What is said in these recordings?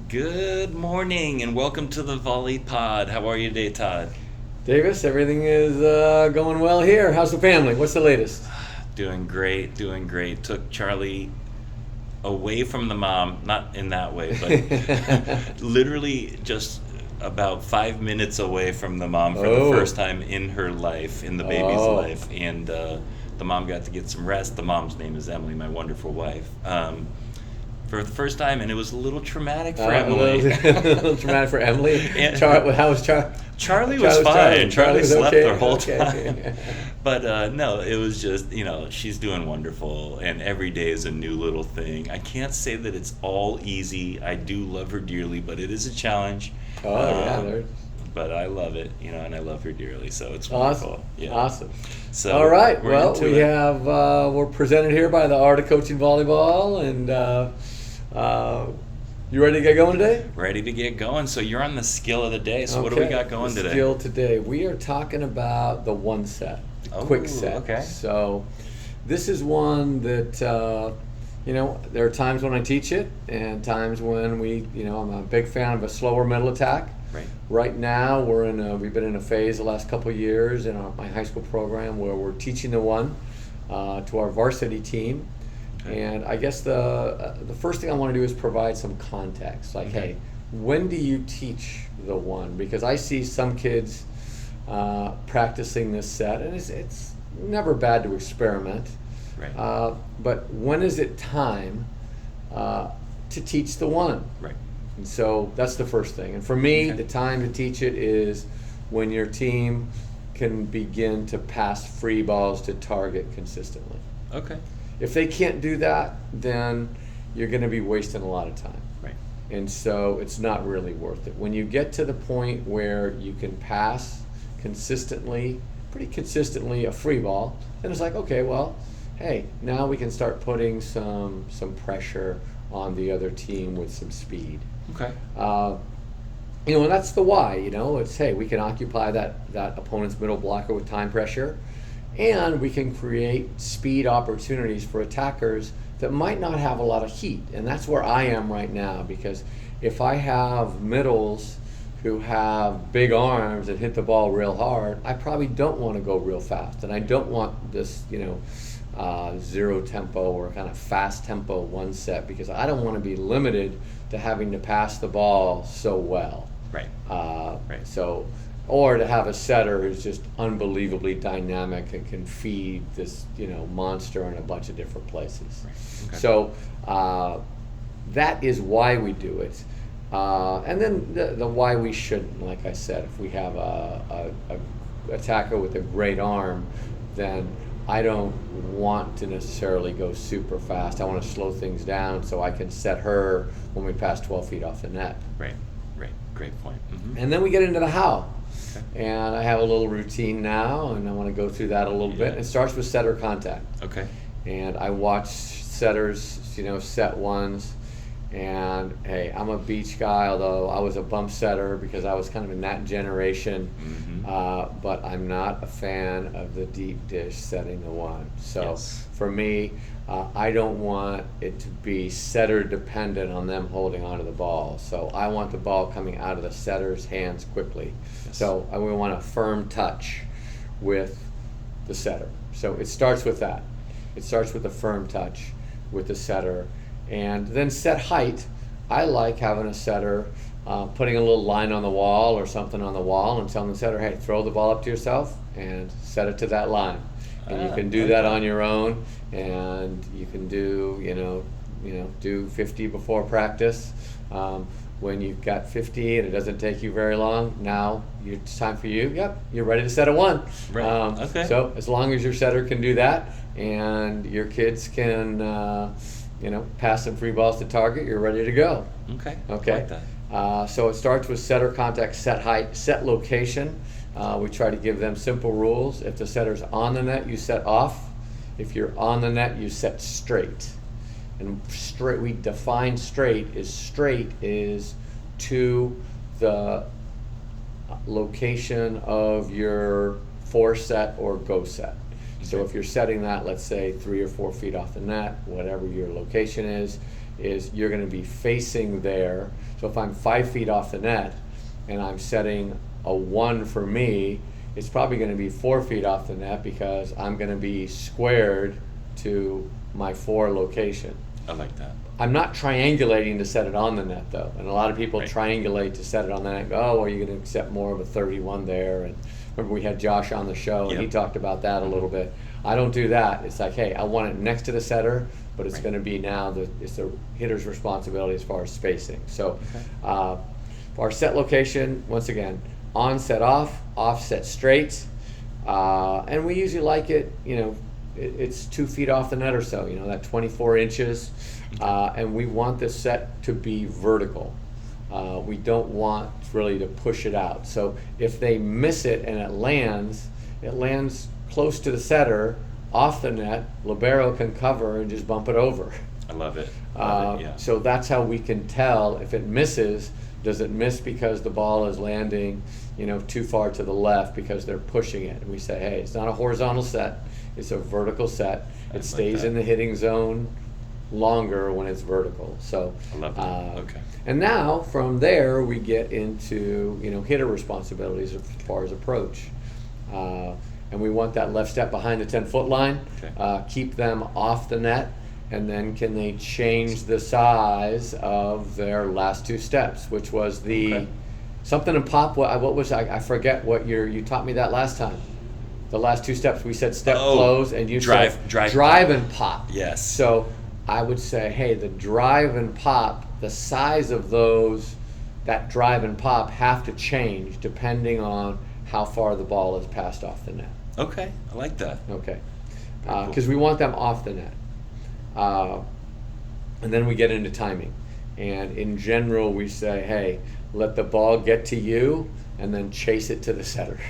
Good morning and welcome to the VolleyPod. How are you today, Todd? Davis, everything is going well here. How's the family? What's the latest? Doing great, doing great. Took Charlie away from the mom, not in that way, but literally just about 5 minutes away from the mom for the first time in her life, in the baby's life. And the mom got to get some rest. The mom's name is Emily, my wonderful wife. For the first time, and it was a little traumatic for Emily. A little traumatic for Emily? How was Charlie? Charlie was fine. Charlie slept okay. the whole time. But no, it was just, she's doing wonderful, and every day is a new little thing. I can't say that it's all easy. I do love her dearly, but it is a challenge. But I love it, and I love her dearly, so it's wonderful. Awesome. Yeah. Awesome. So all right. Well, we're presented here by the Art of Coaching Volleyball, and you ready to get going today? Ready to get going. So you're on the skill of the day. So what do we got going today? Skill today. We are talking about the one set, quick set. Okay. So this is one that, there are times when I teach it and times when I'm a big fan of a slower middle attack. Right. Right now we've been in a phase the last couple of years in my high school program where we're teaching the one to our varsity team. Okay. And I guess the first thing I want to do is provide some context. Like, hey, when do you teach the one? Because I see some kids practicing this set, and it's never bad to experiment. Right. But when is it time to teach the one? Right. And so that's the first thing. And for me, the time to teach it is when your team can begin to pass free balls to target consistently. Okay. If they can't do that, then you're going to be wasting a lot of time. Right. And so it's not really worth it. When you get to the point where you can pass pretty consistently a free ball, then it's like, okay, well, hey, now we can start putting some pressure on the other team with some speed. Okay. And that's the why, it's, hey, we can occupy that opponent's middle blocker with time pressure, and we can create speed opportunities for attackers that might not have a lot of heat. And that's where I am right now, because if I have middles who have big arms and hit the ball real hard, I probably don't want to go real fast. And I don't want this, zero tempo or kind of fast tempo one set, because I don't want to be limited to having to pass the ball so well. Right. Right. So, or to have a setter who's just unbelievably dynamic and can feed this, monster in a bunch of different places. Right. Okay. So that is why we do it. And then the why we shouldn't. Like I said, if we have a attacker with a great arm, then I don't want to necessarily go super fast. I want to slow things down so I can set her when we pass 12 feet off the net. Right. Great point. Mm-hmm. And then we get into the how. Okay. And I have a little routine now, and I want to go through that a little bit. It starts with setter contact. Okay. And I watch setters, set ones. And hey, I'm a beach guy, although I was a bump setter because I was kind of in that generation. Mm-hmm. But I'm not a fan of the deep dish setting the one. So for me, I don't want it to be setter dependent on them holding onto the ball. So I want the ball coming out of the setter's hands quickly. Yes. So we want a firm touch with the setter. So it starts with that. It starts with a firm touch with the setter. And then set height, I like having a setter putting a little line on the wall or something on the wall and telling the setter, hey, throw the ball up to yourself and set it to that line. And you can do that on your own, and you can do, do 50 before practice. When you've got 50 and it doesn't take you very long, now it's time for you. Yep, you're ready to set a one. Right. So as long as your setter can do that and your kids can pass some free balls to target, you're ready to go. Okay. I like that. So it starts with setter contact, set height, set location. We try to give them simple rules. If the setter's on the net, you set off. If you're on the net, you set straight. And straight, we define straight is to the location of your four set or go set. So if you're setting that, let's say 3 or 4 feet off the net, whatever your location is, is you're going to be facing there. So if I'm 5 feet off the net and I'm setting a 1 for me, it's probably going to be 4 feet off the net because I'm going to be squared to my 4 location. I like that. I'm not triangulating to set it on the net though, and a lot of people Right. triangulate to set it on the net and go, oh, well, you're going to accept more of a 31 there. And remember we had Josh on the show and he Yep. talked about that a little bit. I don't do that. It's like, hey, I want it next to the setter, but it's Right. going to be now it's the hitter's responsibility as far as spacing. So for our set location, once again, on set off, off set straight, and we usually like it, it's 2 feet off the net or so, that 24 inches, and we want this set to be vertical. We don't want really to push it out. So if they miss it and it lands close to the setter, off the net, libero can cover and just bump it over. I love it. Yeah. So that's how we can tell if it misses. Does it miss because the ball is landing, too far to the left because they're pushing it? And we say, hey, it's not a horizontal set, it's a vertical set. It stays in the hitting zone longer when it's vertical. So I love that. Okay. And now from there we get into hitter responsibilities as far as approach. And we want that left step behind the 10-foot line, Okay. keep them off the net, and then can they change the size of their last 2 steps, which was the Okay. something in pop. What was I forget what you taught me that last time. The last 2 steps we said step close, and you drive and pop. Yes. So I would say, hey, the drive and pop, the size of that drive and pop have to change depending on how far the ball is passed off the net. Okay. I like that. Okay. Very cool. Because we want them off the net. And then we get into timing. And in general, we say, hey, let the ball get to you and then chase it to the setter.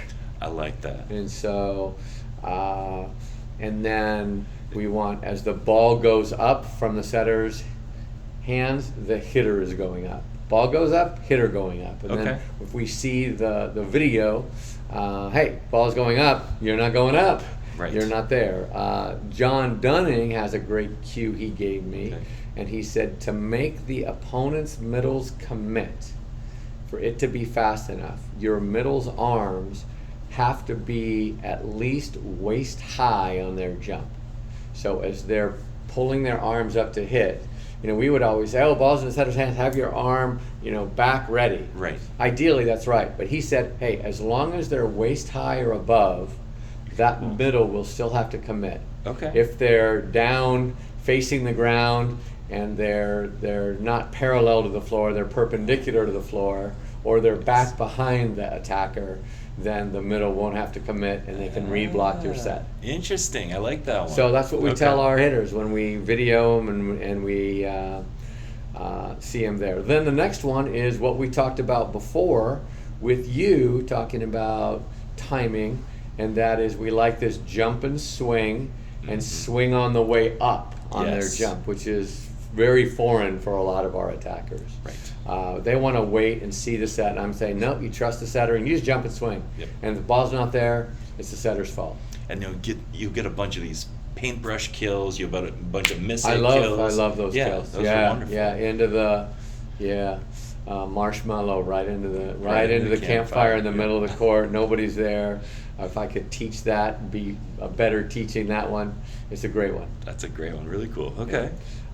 I like that. And so, and then we want, as the ball goes up from the setter's hands, the hitter is going up. Ball goes up, hitter going up. And then if we see the video, hey, ball's going up, you're not going up. Right. You're not there. John Dunning has a great cue he gave me, and he said to make the opponent's middles commit, for it to be fast enough, your middle's arms have to be at least waist high on their jump. So as they're pulling their arms up to hit, we would always say, oh, ball's in the setter's hands, have your arm, back ready. Right. Ideally, that's right. But he said, hey, as long as they're waist high or above, that middle will still have to commit. Okay. If they're down facing the ground and they're not parallel to the floor, they're perpendicular to the floor, or they're back behind the attacker, then the middle won't have to commit and they can reblock your set. Interesting. I like that one. So that's what we tell our hitters when we video them and we see them there. Then the next one is what we talked about before with you talking about timing, and that is we like this jump and swing and swing on the way up on their jump, which is very foreign for a lot of our attackers. Right. They want to wait and see the set, and I'm saying, no, you trust the setter and you just jump and swing. Yep. And if the ball's not there, it's the setter's fault. And you get a bunch of these paintbrush kills. You get a bunch of missile kills. I love those kills. Those are wonderful. Into the marshmallow right into the campfire in the middle of the court. Nobody's there. If I could teach that, be a better teaching that one. It's a great one. That's a great one. Really cool. Okay.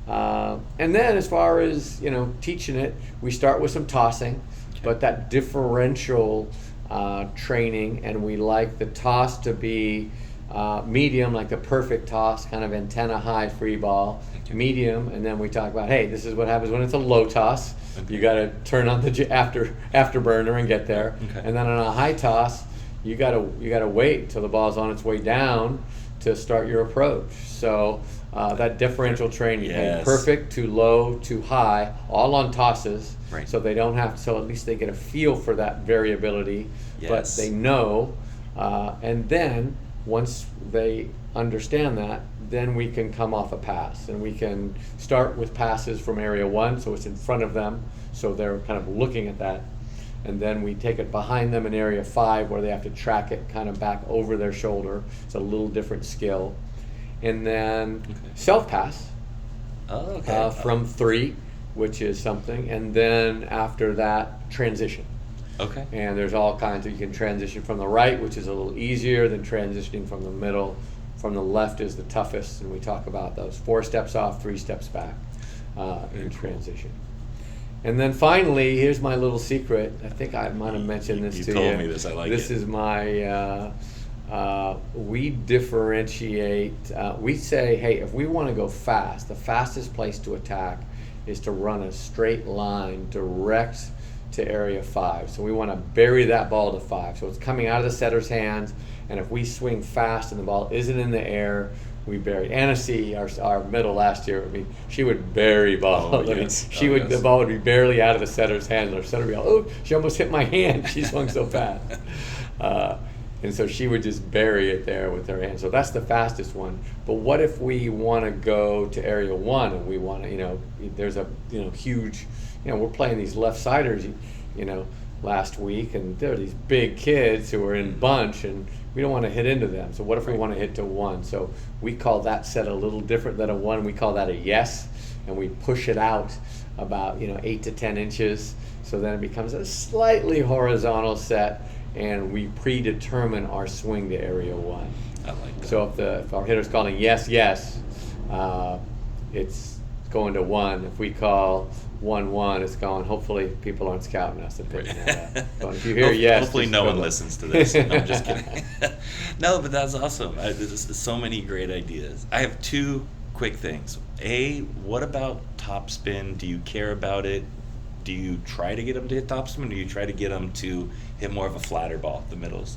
And then as far as teaching it, we start with some tossing, but that differential training, and we like the toss to be medium, like the perfect toss, kind of antenna high free ball, medium, and then we talk about, hey, this is what happens when it's a low toss. You got to turn on the afterburner and get there, and then on a high toss, you got to wait till the ball's on its way down to start your approach. So that differential training, perfect to low to high, all on tosses, so they don't have to. So at least they get a feel for that variability, but they know. And then once they understand that, then we can come off a pass, and we can start with passes from area 1, so it's in front of them, so they're kind of looking at that. And then we take it behind them in area 5 where they have to track it kind of back over their shoulder. It's a little different skill. And then self-pass, Oh, okay. From 3, which is something, and then after that, transition. Okay. And there's all kinds of, you can transition from the right, which is a little easier than transitioning from the middle. From the left is the toughest, and we talk about those 4 steps off, 3 steps back in transition. And then finally, here's my little secret. I think I might have mentioned this to you. You told me this. I like it. This is my, we differentiate, we say, hey, if we want to go fast, the fastest place to attack is to run a straight line direct to area 5. So we want to bury that ball to 5. So it's coming out of the setter's hands, and if we swing fast and the ball isn't in the air, we bury. AOC, our middle last year, I mean, she would bury balls. Oh, yes. The ball would be barely out of the setter's hands, and our setter would be like, oh, she almost hit my hand. She swung so fast. And so she would just bury it there with her hand. So that's the fastest one. But what if we want to go to area 1 and we want to, there's a, huge, we're playing these left-siders, last week, and there are these big kids who are in bunch, and we don't want to hit into them. So what if we want to hit to 1? So we call that set a little different than a 1. We call that a yes, and we push it out about 8 to 10 inches. So then it becomes a slightly horizontal set, and we predetermine our swing to area 1. I like that. So if our hitter's calling yes, it's going to 1. If we call 1-1, it's going. Hopefully, people aren't scouting us and picking that up. But if you hear yes, hopefully no one listens to this. No, I'm just kidding. No, but that's awesome. There's so many great ideas. I have 2 quick things. A, what about topspin? Do you care about it? Do you try to get them to hit topspin, or do you try to get them to hit more of a flatter ball, the middles?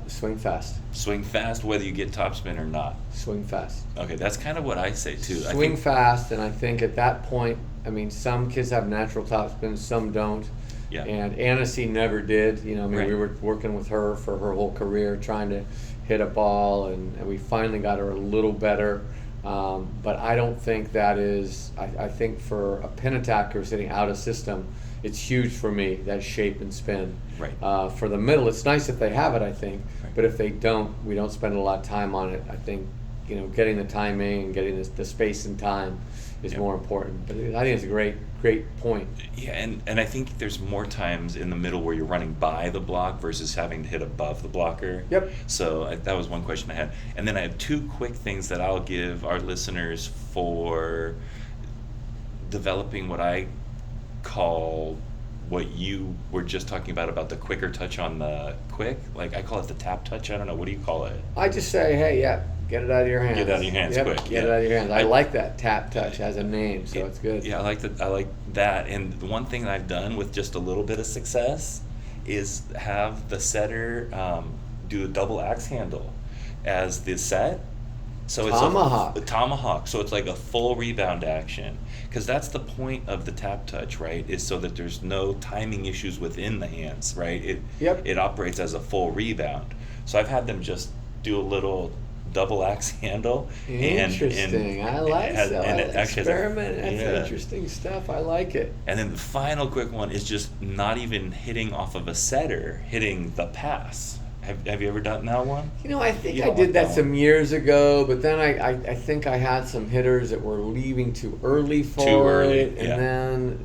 Swing fast. Swing fast, whether you get topspin or not. Swing fast. Okay, that's kind of what I say too. Swing fast, and I think at that point, some kids have natural topspin, some don't. Yeah. And AOC never did. Right. We were working with her for her whole career, trying to hit a ball, and we finally got her a little better. But I don't think that is. I think for a pin attacker sitting out of system, it's huge for me, that shape and spin. Right. For the middle, it's nice if they have it, I think. Right. But if they don't, we don't spend a lot of time on it. I think, getting the timing and getting the space and time is more important. But I think it's a great point. Yeah, and I think there's more times in the middle where you're running by the block versus having to hit above the blocker. Yep. So that was one question I had. And then I have 2 quick things that I'll give our listeners for developing what I call what you were just talking about the quicker touch on the quick. Like, I call it the tap touch. I don't know. What do you call it? I just say, hey, get it out of your hands. Get it out of your hands quick. Get it out of your hands. I like that tap touch as a name, so it's good. Yeah, I like that. And the one thing that I've done with just a little bit of success is have the setter do a double axe handle as the set. So it's tomahawk. A tomahawk. So it's like a full rebound action. Because that's the point of the tap touch, right? Is so that there's no timing issues within the hands, right? It operates as a full rebound. So I've had them just do a little double axe handle. Interesting. I like that. And it actually experiment. That's interesting stuff. I like it. And then the final quick one is just not even hitting off of a setter, hitting the pass. Have you ever done that one? I think I did that some years ago, but then I think I had some hitters that were leaving too early for it, and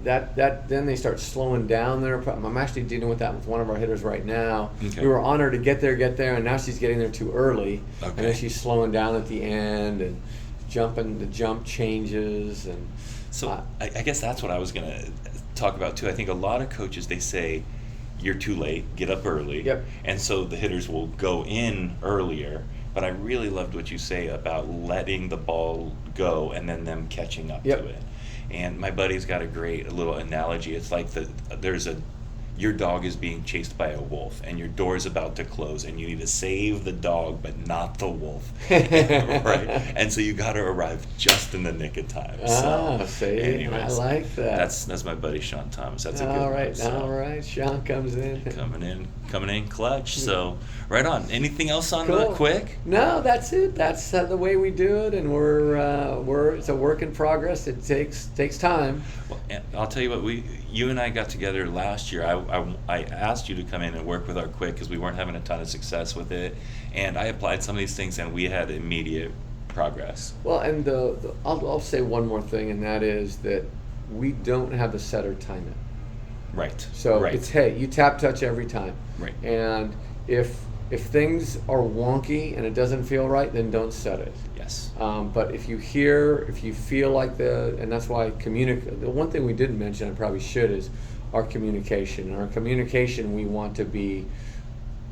then they start slowing down their. I'm actually dealing with that with one of our hitters right now. Okay. We were on her to get there, and now she's getting there too early, okay. And then she's slowing down at the end and jumping. The jump changes, and so I guess that's what I was going to talk about too. I think a lot of coaches, they say, you're too late, get up early. Yep. And so the hitters will go in earlier. But I really loved what you say about letting the ball go and then them catching up to it. And my buddy's got a great little analogy. It's like your dog is being chased by a wolf, and your door is about to close, and you need to save the dog, but not the wolf, right? And so you got to arrive just in the nick of time. See, anyways, I like that. That's my buddy Sean Thomas. That's a good all right, one. So. All right. Sean comes in. Coming in clutch. So right on. Anything else on the quick? No, that's it. That's the way we do it, and we're it's a work in progress. It takes time. Well, I'll tell you what, you and I got together last year. I asked you to come in and work with our quick because we weren't having a ton of success with it, and I applied some of these things, and we had immediate progress. Well, and I'll say one more thing, and that is that we don't have the setter time it. Right. So right. it's, hey, you tap touch every time. Right. And if things are wonky and it doesn't feel right, then don't set it. Yes. But if you feel like and that's why the one thing we didn't mention, I probably should, is our communication. In our communication, we want to be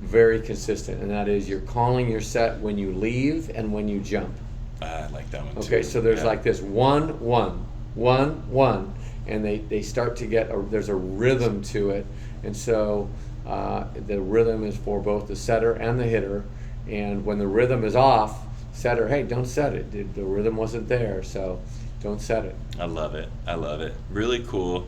very consistent, and that is you're calling your set when you leave and when you jump. I like that one too. Okay, so there's like this 1, 1, 1, 1, and they start to there's a rhythm to it, and so the rhythm is for both the setter and the hitter, and when the rhythm is off, setter, hey, don't set it. The rhythm wasn't there, so don't set it. I love it. Really cool.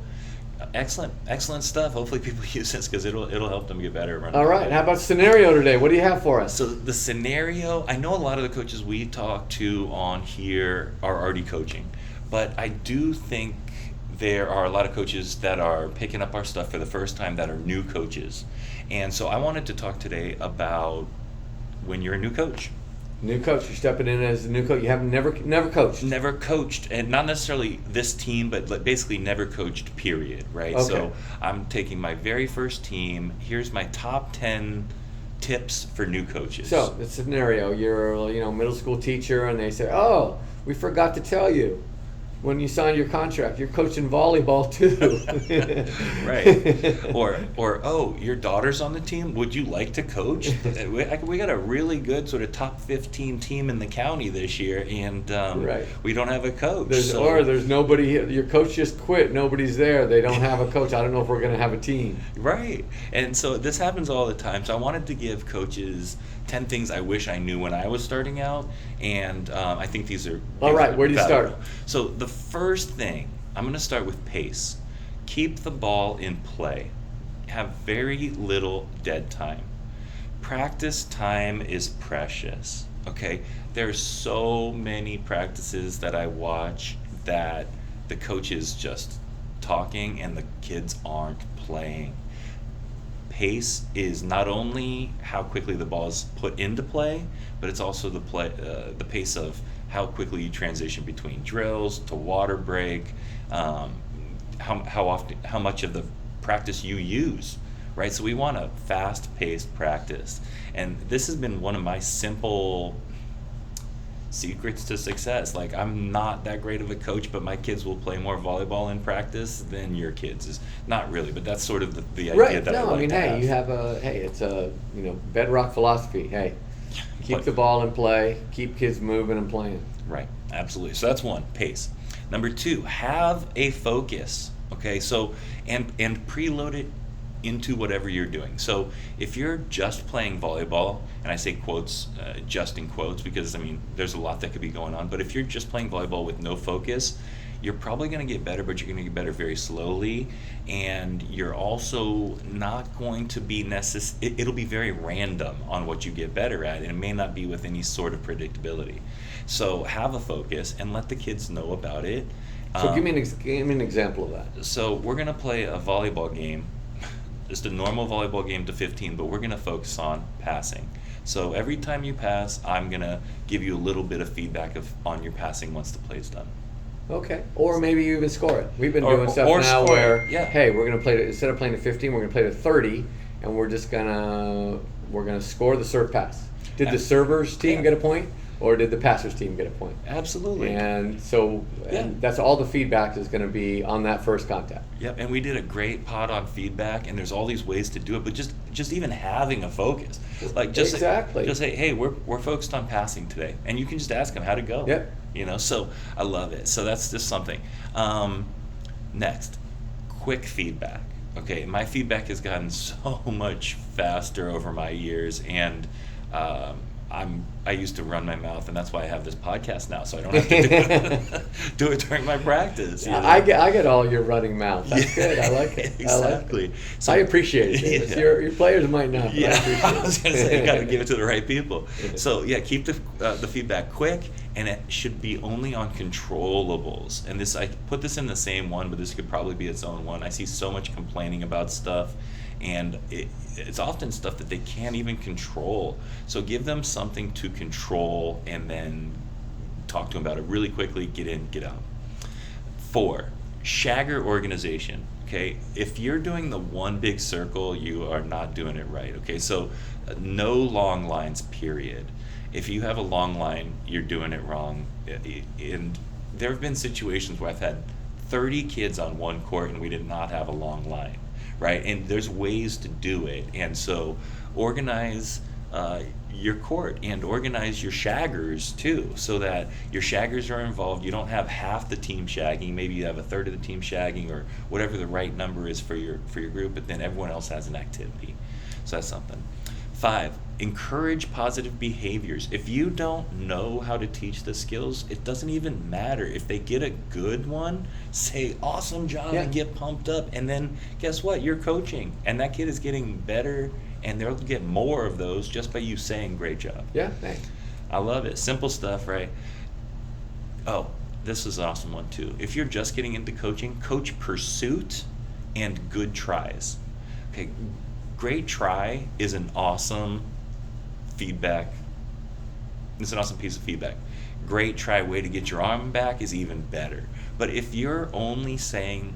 Excellent stuff. Hopefully people use this because it'll help them get better. All right, how about scenario today? What do you have for us? So the scenario, I know a lot of the coaches we talk to on here are already coaching, but I do think there are a lot of coaches that are picking up our stuff for the first time that are new coaches. And so I wanted to talk today about when you're a new coach. New coach, you're stepping in as a new coach. You have never coached. Never coached, and not necessarily this team, but basically never coached, period, right? Okay. So I'm taking my very first team. Here's my top 10 tips for new coaches. So the scenario, you're a middle school teacher, and they say, oh, we forgot to tell you. When you sign your contract, you're coaching volleyball too. Right. Or oh, your daughter's on the team. Would you like to coach? We got a really good sort of top 15 team in the county this year, and right. We don't have a coach. Or there's nobody. Your coach just quit. Nobody's there. They don't have a coach. I don't know if we're going to have a team. Right. And so this happens all the time. So I wanted to give coaches 10 things I wish I knew when I was starting out, and I think these are all right. Where do you start? So the first thing, I'm going to start with pace. Keep the ball in play. Have very little dead time. Practice time is precious. Okay, there's so many practices that I watch that the coach is just talking and the kids aren't playing. Pace is not only how quickly the ball is put into play, but it's also the pace of how quickly you transition between drills to water break, how much of the practice you use, right? So we want a fast-paced practice, and this has been one of my simple secrets to success. Like, I'm not that great of a coach, but my kids will play more volleyball in practice than your kids. Is not really, but that's sort of the idea right. that I like I mean, to have. You have it's a bedrock philosophy. Hey, keep the ball in play, keep kids moving and playing. Right, absolutely. So that's one, pace. Number 2, have a focus. Okay, so and preload it into whatever you're doing. So if you're just playing volleyball, and I say quotes, just in quotes, because I mean there's a lot that could be going on, but if you're just playing volleyball with no focus, you're probably going to get better, but you're going to get better very slowly, and you're also not going to be it'll be very random on what you get better at, and it may not be with any sort of predictability. So have a focus and let the kids know about it. So give me an example of that. So we're going to play a volleyball game, just a normal volleyball game to 15, but we're going to focus on passing. So every time you pass, I'm going to give you a little bit of feedback on your passing once the play's done. Okay. Or maybe you even score it. We've been doing stuff now where, hey, we're going to play instead of playing to 15, we're going to play to 30, and we're going to score the serve pass. Did the server's team get a point? Or did the passer's team get a point? Absolutely. And so and that's all the feedback is going to be on that first contact. Yep, and we did a great pod on feedback, and there's all these ways to do it, but just even having a focus. Like just say, hey, we're focused on passing today. And you can just ask them how'd it go. Yep. So I love it. So that's just something. Next, quick feedback. Okay, my feedback has gotten so much faster over my years, and I used to run my mouth, and that's why I have this podcast now, so I don't have to do it during my practice. I get all your running mouth. That's good. I like it. Exactly. I like it. So I appreciate it. Yeah. Your players might not. But I was going to say, you got to give it to the right people. So keep the feedback quick, and it should be only on controllables. And I put this in the same one, but this could probably be its own one. I see so much complaining about stuff, and it's often stuff that they can't even control. So give them something to control, and then talk to them about it really quickly, get in, get out. 4, shagger organization. Okay, if you're doing the one big circle, you are not doing it right. Okay, so no long lines, period. If you have a long line, you're doing it wrong. And there have been situations where I've had 30 kids on one court and we did not have a long line, right? And there's ways to do it. And so organize your court and organize your shaggers too, so that your shaggers are involved. You don't have half the team shagging, maybe you have a third of the team shagging, or whatever the right number is for your group, but then everyone else has an activity. So that's something. 5, encourage positive behaviors. If you don't know how to teach the skills, it doesn't even matter. If they get a good one, say awesome job and get pumped up, and then guess what? You're coaching, and that kid is getting better, and they'll get more of those just by you saying great job. Yeah, thanks. I love it. Simple stuff, right? Oh, this is an awesome one too. If you're just getting into coaching, coach pursuit and good tries. Okay, great try is an awesome feedback. It's an awesome piece of feedback. Great try, way to get your arm back is even better. But if you're only saying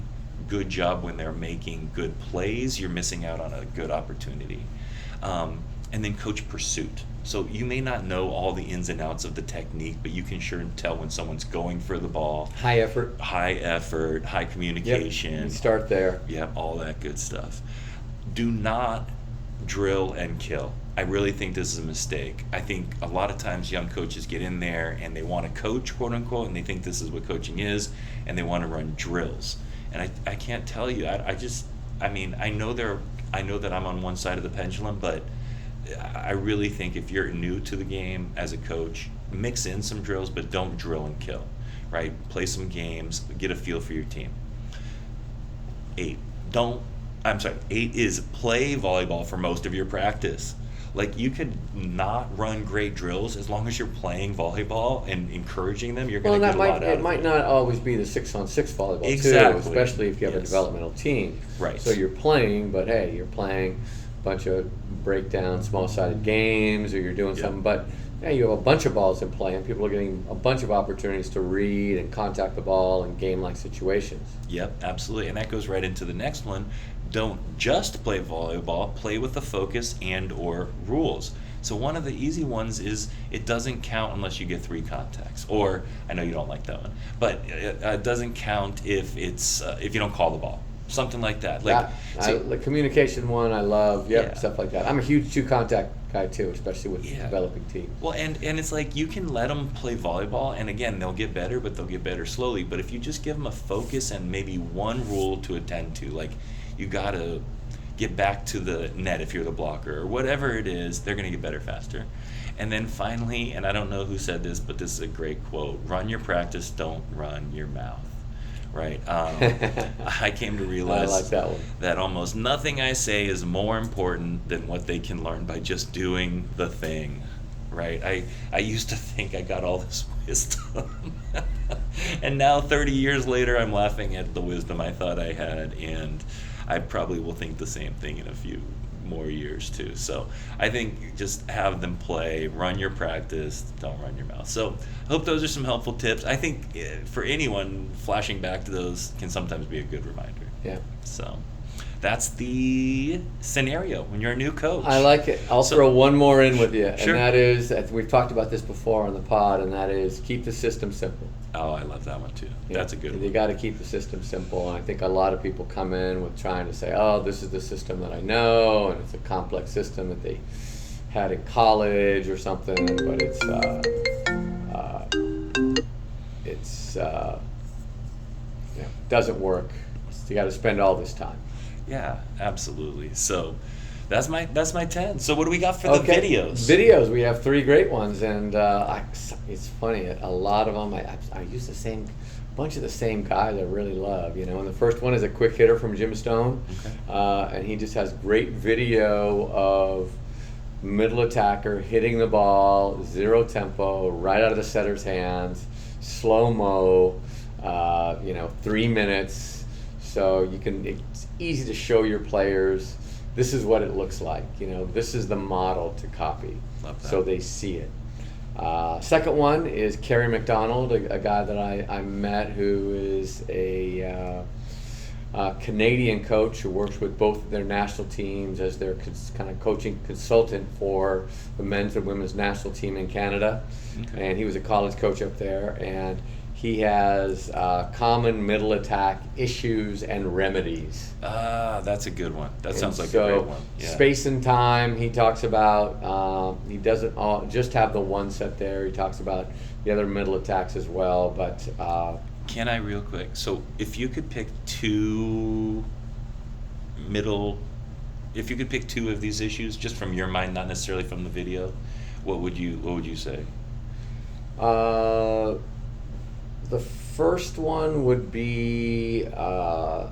good job when they're making good plays, you're missing out on a good opportunity. And then coach pursuit. So you may not know all the ins and outs of the technique, but you can sure tell when someone's going for the ball. High effort, high communication. Yep. You start there. Yep, all that good stuff. Do not drill and kill. I really think this is a mistake. I think a lot of times young coaches get in there and they want to coach, quote unquote, and they think this is what coaching is, and they want to run drills. And I can't tell you. I know that I'm on one side of the pendulum, but I really think if you're new to the game as a coach, mix in some drills, but don't drill and kill, right? Play some games, get a feel for your team. 8 is play volleyball for most of your practice. Like, you could not run great drills as long as you're playing volleyball and encouraging them. You're going to get a lot out of it. It might not always be the 6-on-6 volleyball exactly. too, especially if you have a developmental team. Right. So you're playing, but hey, you're playing a bunch of breakdown, small-sided games, or you're doing something. But hey, you have a bunch of balls in play, and people are getting a bunch of opportunities to read and contact the ball in game-like situations. Yep, absolutely. And that goes right into the next one. Don't just play volleyball, play with the focus and or rules. So one of the easy ones is it doesn't count unless you get 3 contacts. Or, I know you don't like that one, but it doesn't count if you don't call the ball. Something like that. The communication one I love, stuff like that. I'm a huge 2-contact guy too, especially with developing teams. Well, and it's like you can let them play volleyball, and again, they'll get better, but they'll get better slowly. But if you just give them a focus and maybe one rule to attend to, like you got to get back to the net if you're the blocker, or whatever it is, they're going to get better faster. And then finally, and I don't know who said this, but this is a great quote, run your practice, don't run your mouth. Right. I came to realize I like that one. That almost nothing I say is more important than what they can learn by just doing the thing. Right. I used to think I got all this wisdom. And now 30 years later, I'm laughing at the wisdom I thought I had. And I probably will think the same thing in a few more years too. So I think just have them play, run your practice, don't run your mouth. So I hope those are some helpful tips. I think for anyone, flashing back to those can sometimes be a good reminder. Yeah. So that's the scenario when you're a new coach. I like it. I'll throw one more in with you. Sure. And that is, we've talked about this before on the pod, and that is keep the system simple. Oh, I love that one too. Yeah. That's a good one. You got to keep the system simple. And I think a lot of people come in with trying to say, oh, this is the system that I know, and it's a complex system that they had in college or something, but it doesn't work. You got to spend all this time. Yeah, absolutely. So that's my 10. So what do we got for the videos? Videos, we have 3 great ones, and it's funny. A lot of them, I use bunch of the same guys I really love. And the first one is a quick hitter from Jim Stone, and he just has great video of middle attacker hitting the ball, 0 tempo, right out of the setter's hands, slow mo, 3 minutes. So it's easy to show your players, this is what it looks like. This is the model to copy. Love that. So they see it. Second one is Kerry McDonald, a guy that I met who is a Canadian coach who works with both their national teams as their kind of coaching consultant for the men's and women's national team in Canada. Okay. And he was a college coach up there, and he has common middle attack issues and remedies. That's a good one. That sounds like a great one. Yeah. Space and time, he talks about. He doesn't just have the one set there. He talks about the other middle attacks as well. But can I real quick? So if you could pick two of these issues just from your mind, not necessarily from the video, what would you say? The first one would be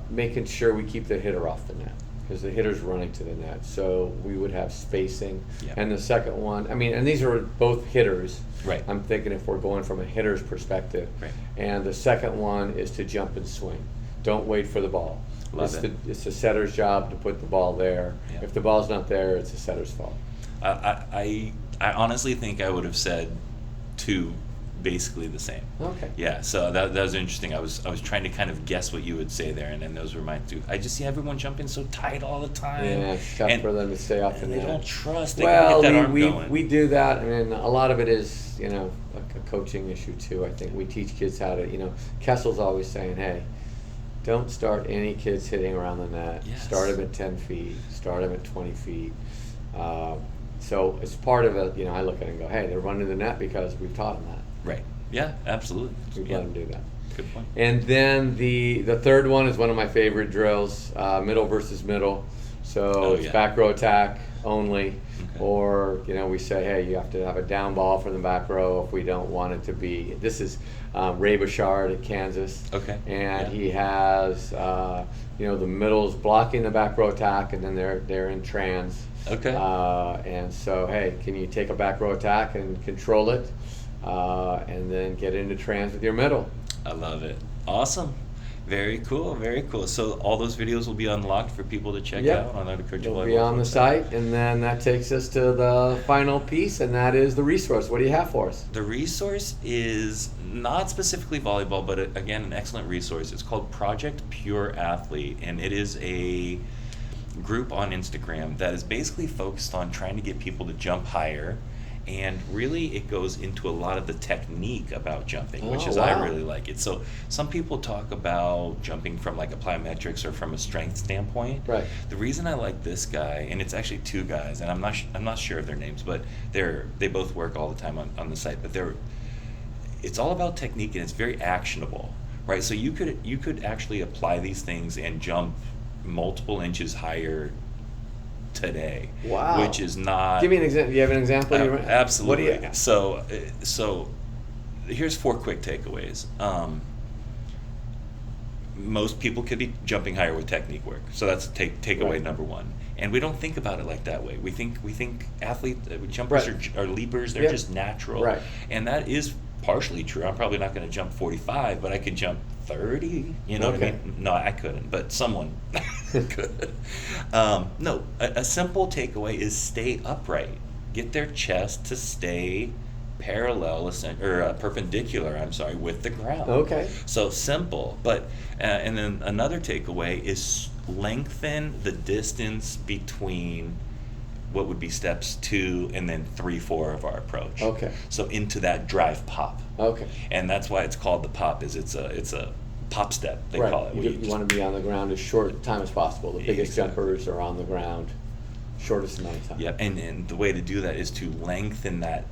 making sure we keep the hitter off the net, because the hitter's running to the net. So we would have spacing. Yep. And the second one, and these are both hitters. Right. I'm thinking if we're going from a hitter's perspective. Right. And the second one is to jump and swing. Don't wait for the ball. It's the setter's job to put the ball there. Yep. If the ball's not there, it's the setter's fault. I honestly think I would have said two basically the same. Okay. Yeah, so that was interesting. I was trying to kind of guess what you would say there, and then those were mine too. I just see everyone jumping so tight all the time. Yeah, it's tough for them to stay off the net. They don't trust. They can get that arm going. We do that. A lot of it is a coaching issue too. I think we teach kids how to. Kessel's always saying, hey, don't start any kids hitting around the net. Yes. Start them at 10 feet. Start them at 20 feet. So it's part of it. I look at it and go, hey, they're running the net because we've taught them that. Right. Yeah, absolutely. We let them do that. Good point. And then the third one is one of my favorite drills, middle versus middle. So it's back row attack only. Okay. Or, we say, hey, you have to have a down ball from the back row if we don't want it to be. This is Ray Bouchard at Kansas. Okay. And he has, the middle's blocking the back row attack, and then they're in trans. Okay. And so, hey, can you take a back row attack and control it? And then get into trans with your middle. I love it. Awesome. Very cool. Very cool. So all those videos will be unlocked for people to check out on Art of Coaching Volleyball. They'll be on the site, and then that takes us to the final piece, and that is the resource. What do you have for us? The resource is not specifically volleyball, but again, an excellent resource. It's called ProjectPureAthlete, and it is a group on Instagram that is basically focused on trying to get people to jump higher. And really, it goes into a lot of the technique about jumping, which is I really like it. So some people talk about jumping from like a plyometrics or from a strength standpoint. Right. The reason I like this guy, and it's actually two guys, and I'm not sure of their names, but they both work all the time on the site. But it's all about technique, and it's very actionable, right? So you could actually apply these things and jump multiple inches higher today. Wow. Which is not. Give me an example. Do you have an example? Absolutely. What do you? So here's 4 quick takeaways. Most people could be jumping higher with technique work. So that's takeaway number 1. And we don't think about it like that way. We think athletes, jumpers are leapers. They're just natural. Right. And that is partially true. I'm probably not going to jump 45, but I could jump 30. You know what I mean? No, I couldn't, but someone could. No, a simple takeaway is stay upright. Get their chest to stay parallel or perpendicular, with the ground. Okay. So simple, but and then another takeaway is lengthen the distance between what would be steps 2 and then 3, 4 of our approach. Okay. So into that drive pop. Okay. And that's why it's called the pop. It's a pop step, they call it. You want to be on the ground as short time as possible. The biggest jumpers are on the ground shortest amount of time. Yeah, and the way to do that is to lengthen that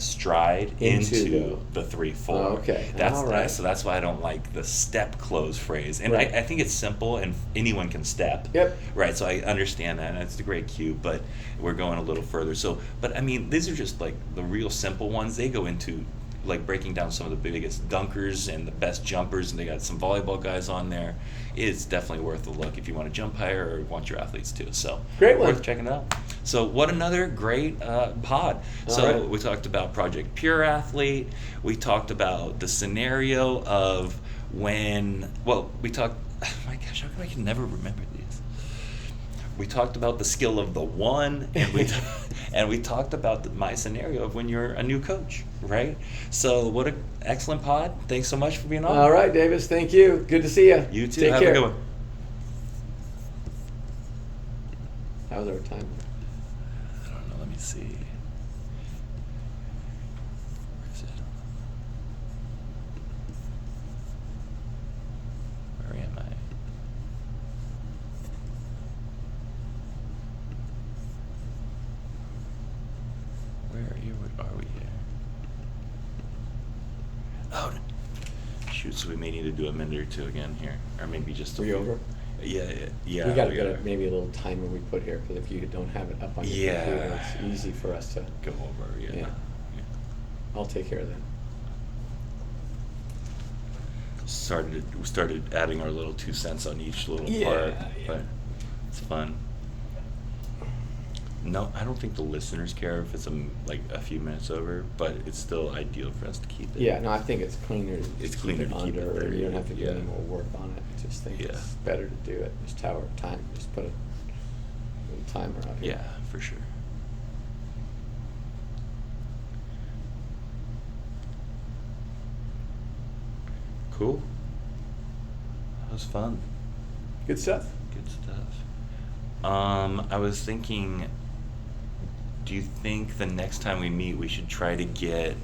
stride into the 3, 4. Okay. So that's why I don't like the step close phrase. And I think it's simple and anyone can step. Yep. Right, so I understand that, and it's a great cue, but we're going a little further. So, but these are just like the real simple ones. They go into like breaking down some of the biggest dunkers and the best jumpers, and they got some volleyball guys on there. It's definitely worth a look if you want to jump higher or want your athletes to. So great one. Worth checking it out. So what another great pod. We talked about Project Pure Athlete. We talked about the scenario of when, we talked, oh my gosh, how come I can never remember these? we talked about the skill of the one, and we talked about my scenario of when you're a new coach, right? So what an excellent pod. Thanks so much for being on. All right, Davis. Thank you. Good to see you. You too. Take Have care. a good one. How was our time? I don't know. Let me see. Where is it? Where am I? Where are you? What are we here? Oh, shoot. So we may need to do a minute or two again here. Or maybe just a Were you few. over? Yeah. We got to get maybe a little timer we put here, because if you don't have it up on your computer, it's easy for us to go over. Yeah. I'll take care of that. We started adding our little 2 cents on each little part, but it's fun. No, I don't think the listeners care if it's like a few minutes over, but it's still ideal for us to keep it. Yeah, no, I think it's cleaner. It's cleaner to keep it under, there. and you don't have to do any more work on it. I just think it's better to do it. Just time. Just put a little timer out here. Yeah, for sure. Cool. That was fun. Good stuff. Good stuff. I was thinking, do you think the next time we meet we should try to get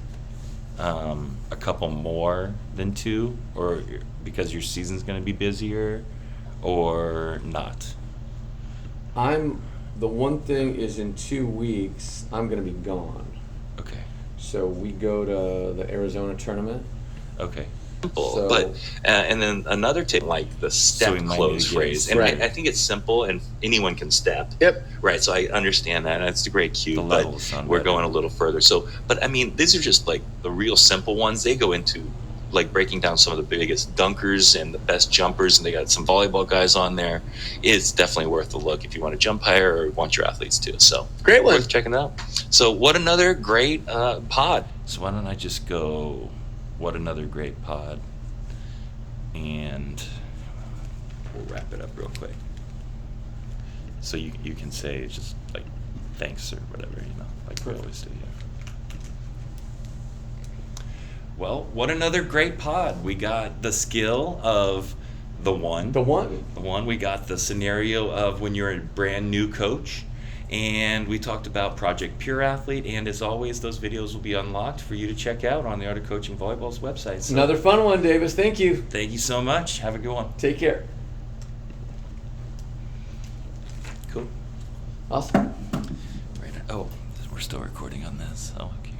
a couple more than 2, or because your season's going to be busier, or not? The one thing is, in 2 weeks, I'm going to be gone. Okay. So we go to the Arizona tournament. Okay. Simple, but and then another tip, like the step close phrase, and I think it's simple and anyone can step. Yep. Right. So I understand that, and that's a great cue. But we're going a little further. So, but I mean, these are just like the real simple ones. They go into like breaking down some of the biggest dunkers and the best jumpers, and they got some volleyball guys on there. It's definitely worth a look if you want to jump higher or want your athletes to. So great one. Worth checking out. So what another great pod. So why don't I just go? What another great pod, and we'll wrap it up real quick. So you can say just like thanks or whatever, like we always do. Yeah. Well, what another great pod. We got the skill of the one. The one. The one. We got the scenario of when you're a brand new coach. And we talked about Project Pure Athlete, and as always, those videos will be unlocked for you to check out on the Art of Coaching Volleyball's website. So, another fun one, Davis. Thank you. thank you so much. Have a good one. Take care. Cool. Awesome. Right. Oh, we're still recording on this. Oh, okay.